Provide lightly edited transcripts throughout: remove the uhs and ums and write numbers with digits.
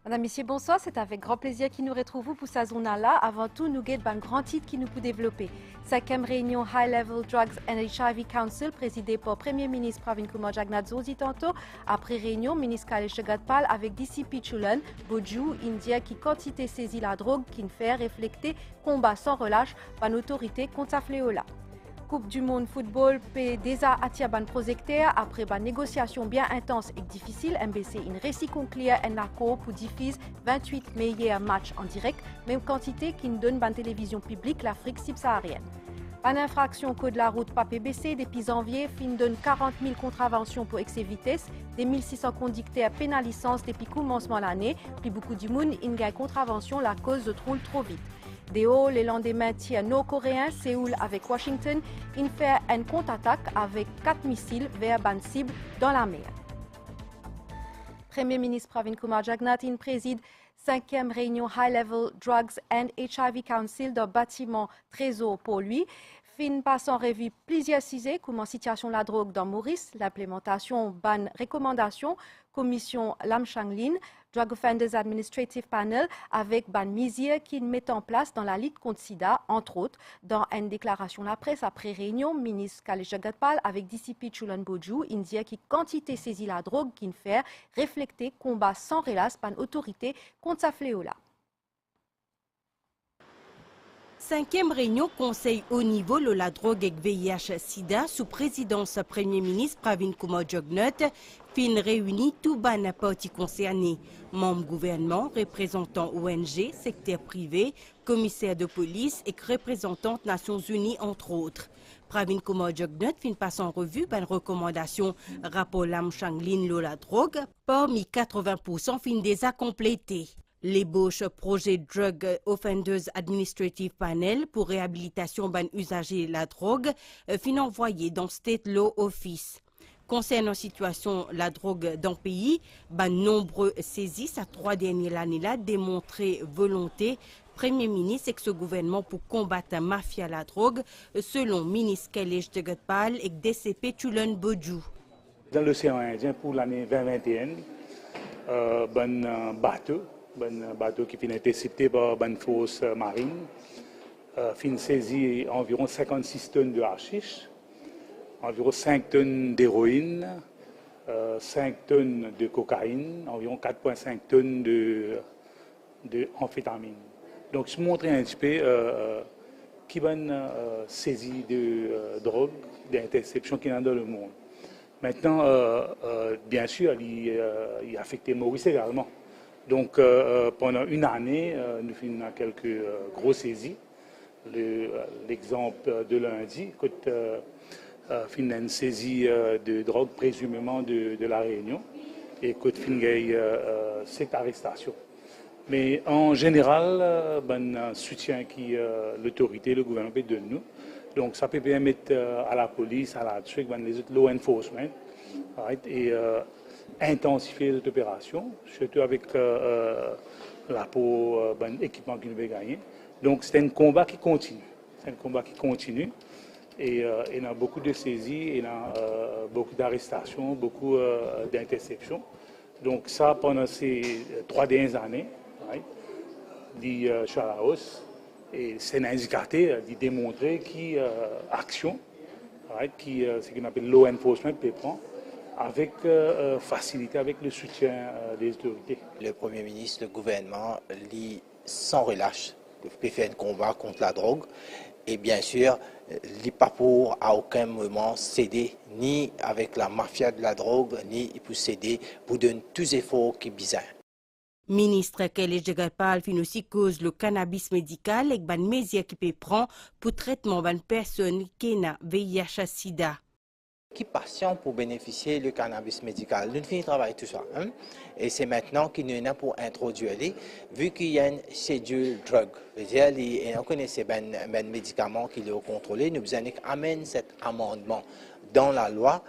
Madame, Messieurs, bonsoir. C'est avec grand plaisir que nous retrouvons pour ce journal-là. Avant tout, nous avons un grand titre qui nous peut développer. 5e réunion High Level Drugs and HIV Council, présidée par Premier ministre Pravin Kumar Jagannath Zosi tantôt. Après réunion, ministre Kailesh Jagdepal avec DCP Chulan Bojoo, India, qui quantité saisit la drogue, qui ne fait refléter combat sans relâche par l'autorité contre sa fléau-là. Coupe du monde football peut déjà attirer ban projecteur après une négociation bien intense et difficile. MBC une récit conclu en accord pour diffuser 28 meilleurs matchs en direct, même quantité qui nous donne ban télévision publique l'Afrique subsaharienne. Ban infraction code de la route pas PBC depuis janvier, fin donne 40 000 contraventions pour excès vitesse, des 1600 conducteurs pénalisants depuis commencement de l'année, puis beaucoup du monde in gagne contravention la cause de roule trop vite. Déo, les lendemains tirs nord-coréens, Séoul avec Washington, il fait une contre-attaque avec 4 missiles vers ban cible dans la mer. Premier ministre Pravin Kumar Jagannath préside 5e réunion High Level Drugs and HIV Council dans le bâtiment Trésor pour lui. Fin passe en revue plusieurs sujets comme la situation de la drogue dans Maurice, l'implémentation ban recommandation, commission Lam Changlin, Drug Offenders Administrative Panel avec ban mesures qui met en place dans la lutte contre SIDA, entre autres. Dans une déclaration à la presse après réunion, ministre Kailesh Jagdepal avec DCP Chulan Bojoo, India qui quantité saisit la drogue qui ne fait refléter combat sans relâche par l'autorité contre sa fléau-là. 5e réunion Conseil haut niveau de la drogue et VIH-Sida sous présidence Premier ministre Pravin Kumar Jagannath fin réuni tout ban parties concernées, membres gouvernement, représentants ONG, secteur privé, commissaire de police et représentants Nations Unies entre autres. Pravin Kumar Jagannath fin passe en revue ban recommandation rapport Lam Changlin de la drogue, parmi 80% fin déjà complété. L'ébauche projet Drug Offenders Administrative Panel pour réhabilitation ban usager de la drogue fin envoyé dans State Law Office. Concernant la situation de la drogue dans le pays, ban nombreux saisies ces 3 dernières années-là démontré volonté Premier ministre et ce gouvernement pour combattre la mafia de la drogue, selon ministre Kailesh Jagdepal et DCP Chulan Bojoo. Dans l'océan Indien pour l'année 2021, bateau qui finit intercepté par une force marine, fin saisi environ 56 tonnes de hashish, environ 5 tonnes d'héroïne, 5 tonnes de cocaïne, environ 4,5 tonnes de amphétamine. Donc, je montre un petit peu qui va saisie de drogue, d'interception qui est dans le monde. Maintenant, bien sûr, il a affecté Maurice également. Donc, pendant une année, nous faisons quelques grosses saisies. L'exemple de lundi, fin une saisie de drogue présumément de la Réunion et fin cette arrestation. Mais en général, un soutien qui l'autorité, le gouvernement peut donner nous. Donc, ça peut permettre à la police, à la district, les autres law enforcement, right, et intensifier cette opération, surtout avec l'apport équipement qui nous veut gagner. Donc, c'est un combat qui continue. C'est un combat qui continue. Et il y a beaucoup de saisies, il y a beaucoup d'arrestations, beaucoup d'interceptions. Donc, ça, pendant ces 3 dernières années, right, dit Chalaos, et c'est un indicateur de démontrer qui action, right, qui ce qu'on appelle law enforcement peut prendre avec facilité, avec le soutien des autorités. Le Premier ministre, le gouvernement, lit sans relâche, peut faire un combat contre la drogue et bien sûr, il pas pour à aucun moment céder ni avec la mafia de la drogue, ni pour céder pour donner tous les efforts qui sont bizarres. Ministre Kailesh Jagdepal fin aussi cause le cannabis médical et ban mesures qui peut prendre pour traitement ban personne qui n'a VIH-Sida. Qui patient pour bénéficier du cannabis médical. Nous finissons travailler tout ça. Hein? Et c'est maintenant qu'il nous a pour introduire, vu qu'il y a une schedule drug. C'est-à-dire, on connaît ces médicaments qui sont contrôlés, nous avons amené cet amendement dans la loi.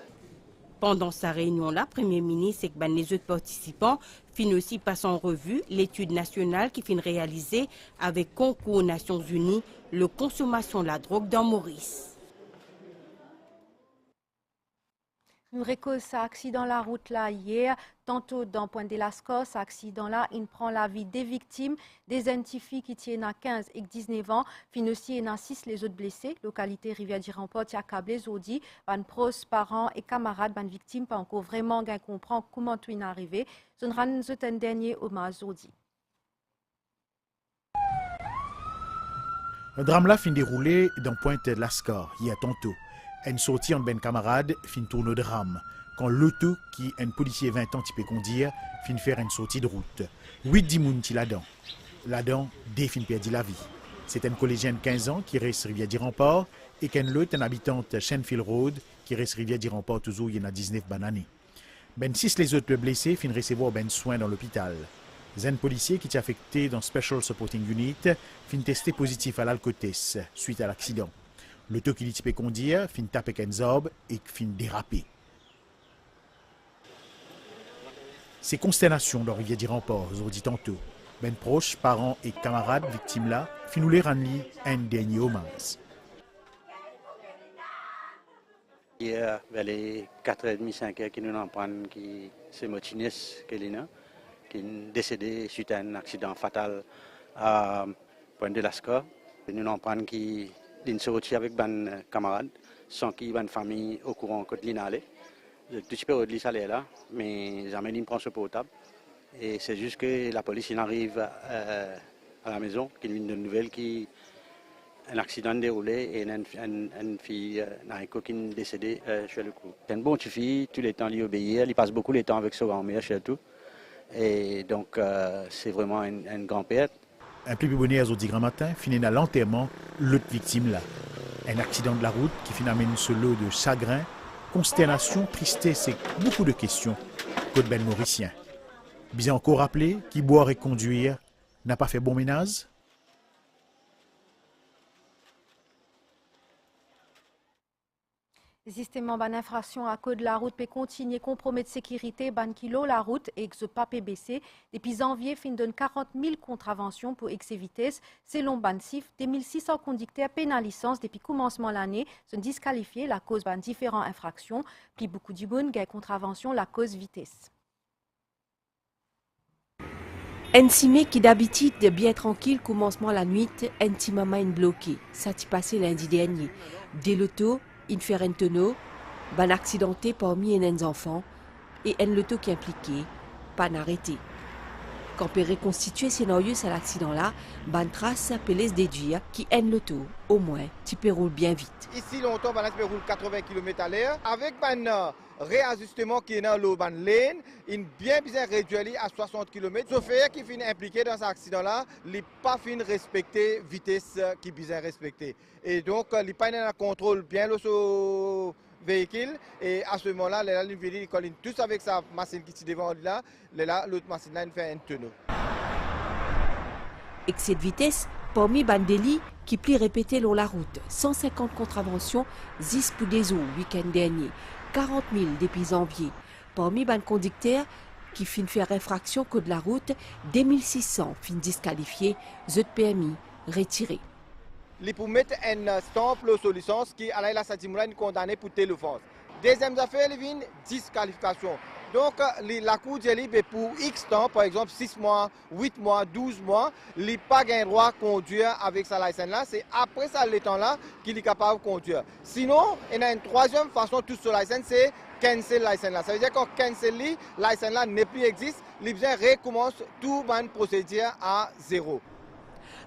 Pendant sa réunion-là, Premier ministre et les autres participants fin aussi passent en revue l'étude nationale qui fin réalisée avec concours aux Nations Unies, la consommation de la drogue dans Maurice. Nous récoltons cet accident la route là hier, tantôt dans Pointe de Lascaux, cet accident là, il prend la vie des victimes, des filles qui tiennent à 15 et 19 ans, fin aussi et 6 les autres blessés. Localité Rivière-du-Remport, il y a câblé Zodi, ban pros, parents et camarades, ban victimes, pas encore vraiment bien comprendre comment tout est arrivé. Ce sera un dernier hommage Zodi. Un drame là fin déroulé dans Pointe de Lascaux, hier tantôt. Une sortie en ben camarade fin tourne au drame. Quand l'auto qui un policier 20 ans type conduire fin faire une sortie de route. 8 dimoun ti là-dedans. Là-dedans, des fin perdu la vie. C'est une collégienne 15 ans qui reste Rivière-du-Remport et qu'une l'autre, une habitante Shenfield Road qui reste Rivière-du-Remport toujours il y en a 19 bananes. Ben 6 les autres blessés fin recevoir ben soins dans l'hôpital. Un policier qui est affecté dans Special Supporting Unit fin testé positif à l'alcotés suite à l'accident. L'auto qui l'y conduire fin taper un zorb et fin déraper. Ces consternations dans Rivière-du-Remport, aujourd'hui tantôt, ben proches, parents et camarades victimes là, fin nous les rendre un dernier hommage. Hier, vers les 4h30, 5h, qui nous en prennent, qui c'est Motinès, qui est décédé suite à un accident fatal à Pointe de Lascaux. Nous en prennent qui se retire avec ban camarades, sans qui ban famille au courant que l'inallait. Tout petit peu de l'issale là, mais jamais il prend ce portable. Et c'est juste que la police arrive à la maison, qui nous donne une nouvelle qui un accident déroulé et une fille Naiko qui est décédée chez le coup. C'est une bonne fille, tous les temps lui obéir, il passe beaucoup de temps avec sa grand-mère chez tout. Et donc c'est vraiment une grande perte. Un plus bonheur aujourd'hui grand matin, finit à l'enterrement l'autre victime là. Un accident de la route qui finit amène ce lot de chagrin, consternation, tristesse et beaucoup de questions. Côte ben mauricien. Bien encore rappelé, qui boire et conduire n'a pas fait bon ménage. Justement, ban infraction à code de la route peut continuer compromettre sécurité, ban kilo la route et que ce pas baisser. Depuis janvier, fin donne 40 000 contraventions pour excès vitesse. Selon ban CIF, 2600 conducteurs peinent licence depuis commencement l'année sont disqualifiés la cause ban différentes infractions. Puis beaucoup du monde gagne contravention la cause vitesse. Ensimé qui d'habitude de bien tranquille commencement la nuit, intimement bloqué. Ça t'y passé lundi dernier. Dès l'auto, il fait un tonneau, ban accidenté parmi un enfants et un loto qui impliqué, pas arrêté. Quand peut reconstituer scénario à l'accident là, ban trace peut les déduire qui un loto, au moins, tu peux rouler bien vite. Ici longtemps, ban roule 80 km/h avec ban réajustement qui est dans le ban lane, il bien réduit à 60 km. Ce fait qui finit impliqué dans cet accident là, il n'a pas fini respecter vitesse qui bien respecter. Et donc il pas un contrôle bien le véhicule et à ce moment-là, il colle tous avec sa machine qui est devant là, l'autre machine là il fait un tonneau. Excès de vitesse, parmi ban délit qui plie répété sur la route, 150 contraventions, 10 pour des eaux week-end dernier. 40 000 depuis janvier. Parmi ban conducteurs qui fin faire infraction code de la route, 2600 fin disqualifiés, zut PMI retiré. Il pour mettre un stamp sur licence qui a la Sadimoula condamné pour téléphone. Deuxième affaire, il vient disqualification. Donc la cour dit pour X temps, par exemple 6 mois, 8 mois, 12 mois, il n'a pas le droit de conduire avec sa licence là. C'est après ça, le temps là, qu'il est capable de conduire. Sinon, il y a une troisième façon tout sur la licence, c'est cancel la licence là. Ça veut dire qu'on cancel la licence là n'est plus existe, il recommence tout le procédure à zéro.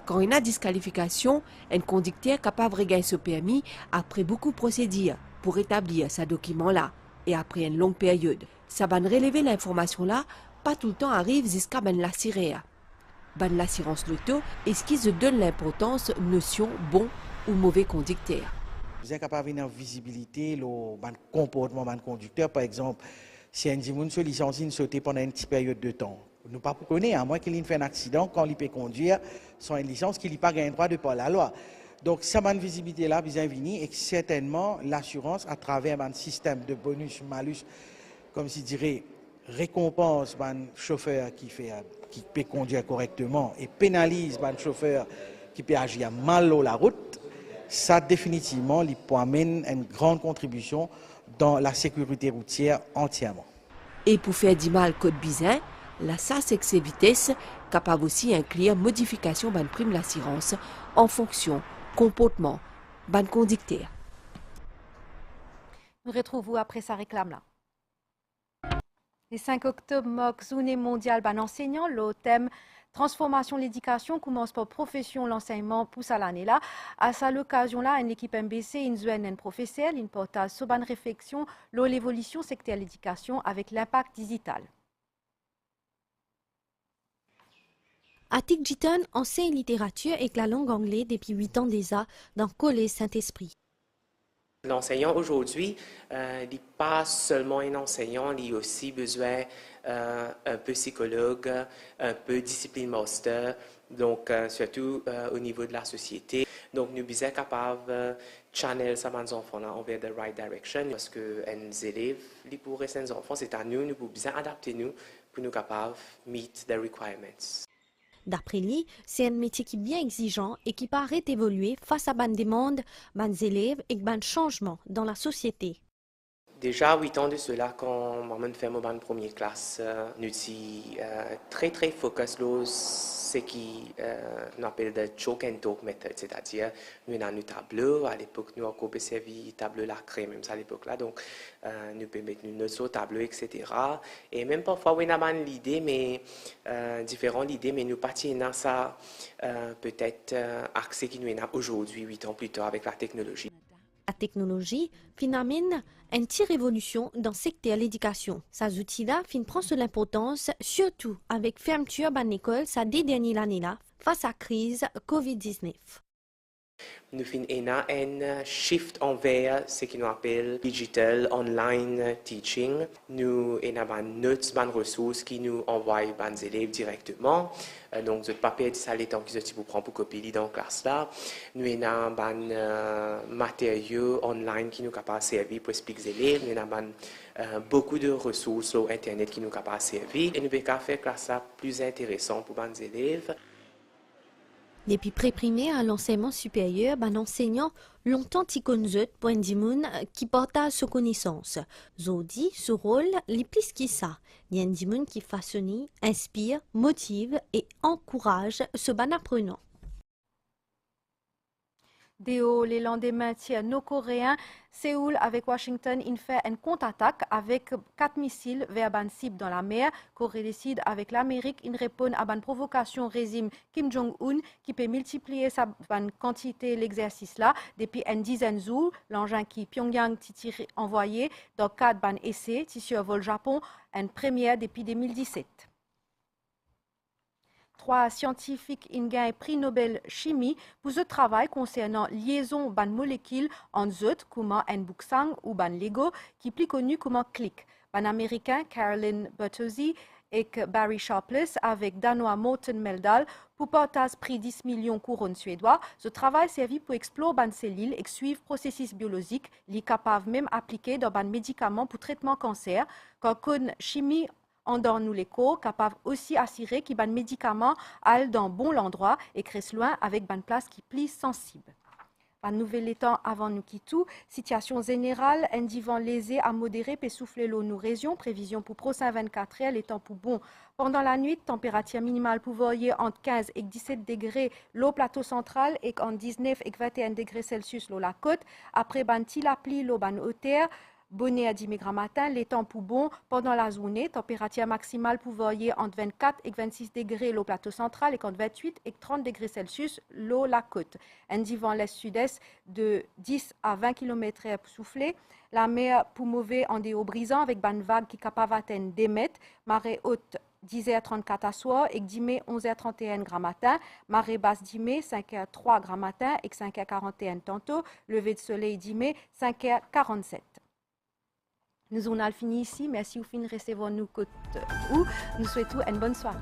Quand il y a disqualification, un conducteur est capable de regagner ce permis après beaucoup de procédures pour établir ce document-là et après une longue période. Ça va relever l'information là, pas tout le temps arrive jusqu'à ben l'assurer. Ben l'assurance l'auto, est-ce qu'ils se donnent l'importance notion bon ou mauvais conducteur. Vous êtes capable d'avoir une visibilité, le comportement du conducteur, par exemple, si un individu se licencie sauter pendant une petite période de temps. Nous ne pouvons pas connaître, à moins qu'il fait un accident, quand il peut conduire sans une licence, qu'il n'a pas le droit de par la loi. Donc, ça une visibilité là, bien venue, et certainement l'assurance, à travers un système de bonus, malus, comme si dirait, récompense un chauffeur qui peut conduire correctement et pénalise un chauffeur qui peut agir mal sur la route, ça définitivement, il peut amener une grande contribution dans la sécurité routière entièrement. Et pour faire du mal code bizarre, la SAS excès vitesse capable aussi inclure modification ban prime l'assurance en fonction comportement ban conducteur. Nous retrouvons après sa réclame là. Le 5 octobre marque Journée mondiale ban enseignant. Le thème transformation de l'éducation commence par profession l'enseignement pousse à l'année là. À cette occasion là, une équipe MBC, une zone un professeur, une portage sur ban réflexion l'évolution secteur l'éducation avec l'impact digital. Atik Jiton enseigne littérature et la langue anglaise depuis 8 ans déjà dans le Collège Saint-Esprit. L'enseignant aujourd'hui n'est pas seulement un enseignant, il a aussi besoin un peu psychologue, un peu discipline master, donc surtout au niveau de la société. Donc nous sommes capables de channel ces enfants là vers the right direction parce que les élèves, pour ces enfants, c'est à nous, nous pouvons bien adapter nous pour nous capables de meet the requirements. D'après lui, c'est un métier qui est bien exigeant et qui paraît évoluer face à ban demandes, ban élèves et ban changements dans la société. Déjà 8 ans de cela, quand maman fait mon première classe, nous sommes très focus sur ce qu'on appelle le choke and talk method, c'est-à-dire nous avons un tableau, à l'époque nous avons servi tableau lacré, même à l'époque là, donc nous pouvons mettre une note sur le tableau, etc. Et même parfois, nous avons l'idée, mais différentes idées, mais nous partons dans ça peut-être accès qui nous est aujourd'hui, 8 ans plus tard, avec la technologie. La technologie amène une petite révolution dans le secteur de l'éducation. Ces outils-là prend de l'importance, surtout avec fermeture de l'école ces 2 dernières années-là, face à la crise COVID-19. Nous faisons un shift envers ce qu'on appelle digital online teaching. Nous avons des ressources qui nous envoient les élèves directement. Donc, vous ne pas perdre ça les temps qu'ils vous prennent pour copier dans la classe là. Nous avons des matériaux online qui nous capables de servir pour expliquer aux élèves. Nous avons beaucoup de ressources sur Internet qui nous capables de servir. Et nous pouvons faire la classe plus intéressante pour les élèves. Depuis pré-primaire à l'enseignement supérieur, un enseignant longtemps tikonzut pour un dimoun qui partage ses connaissances. Zodi, ce rôle, les plus que ça. Il y a un dimoun qui façonne, inspire, motive et encourage ce ban apprenant. Déo, les lendemains tiers nord-coréens, Séoul avec Washington, il fait une contre-attaque avec 4 missiles vers ban cible dans la mer. Corée décide avec l'Amérique, il répond à une provocation régime Kim Jong-un qui peut multiplier sa quantité l'exercice là depuis une dizaine de jours. L'engin qui Pyongyang a envoyé dans 4 ban essais, sur vol Japon, une première depuis 2017. 3 scientifiques ont gagné le prix Nobel chimie pour ce travail concernant liaison ban molécules en zut comme un buksang ou ban Lego qui est plus connu comme click. Ban américain Carolyn Bertozzi et Barry Sharpless avec danois Morten Meldal pour partager prix 10 millions couronnes suédois. Ce travail servi pour explorer ban cellules et suivre processus biologiques, li capable même appliquer dans ban médicaments pour traitement cancer. Quand une chimie en dans nous les corps, capable aussi assurer que ban médicaments aillent dans bon endroit et crèche loin avec ban place qui plie sensible. Ban nouvel étant avant nous quittou, situation générale, un divan lésé à modéré peut souffler l'eau nous région, prévision pour prochain 24 heures, les temps pour bon. Pendant la nuit, température minimale pour varier entre 15 et 17 degrés l'eau plateau central et entre 19 et 21 degrés Celsius l'eau la côte. Après ban tilapli l'eau ban hauteur, bonnet à 10 mg matin, les temps pour bon pendant la journée, température maximale pour varier entre 24 et 26 degrés l'eau plateau central et entre 28 et 30 degrés Celsius l'eau la côte. Un divan l'est-sud-est de 10 à 20 km/h pour souffler. La mer pour mauvais en des hauts brisants avec ban vague qui est capable d'atteindre des mètres. Marée haute 10h34 à soir et 10 mai 11h31 grand matin. Marée basse 10 mai 5h03 grand matin et 5h41 tantôt. Lever de soleil 10 mai 5h47. Nous on a fini ici. Merci au fin de recevoir nous côte où. Nous souhaitons une bonne soirée.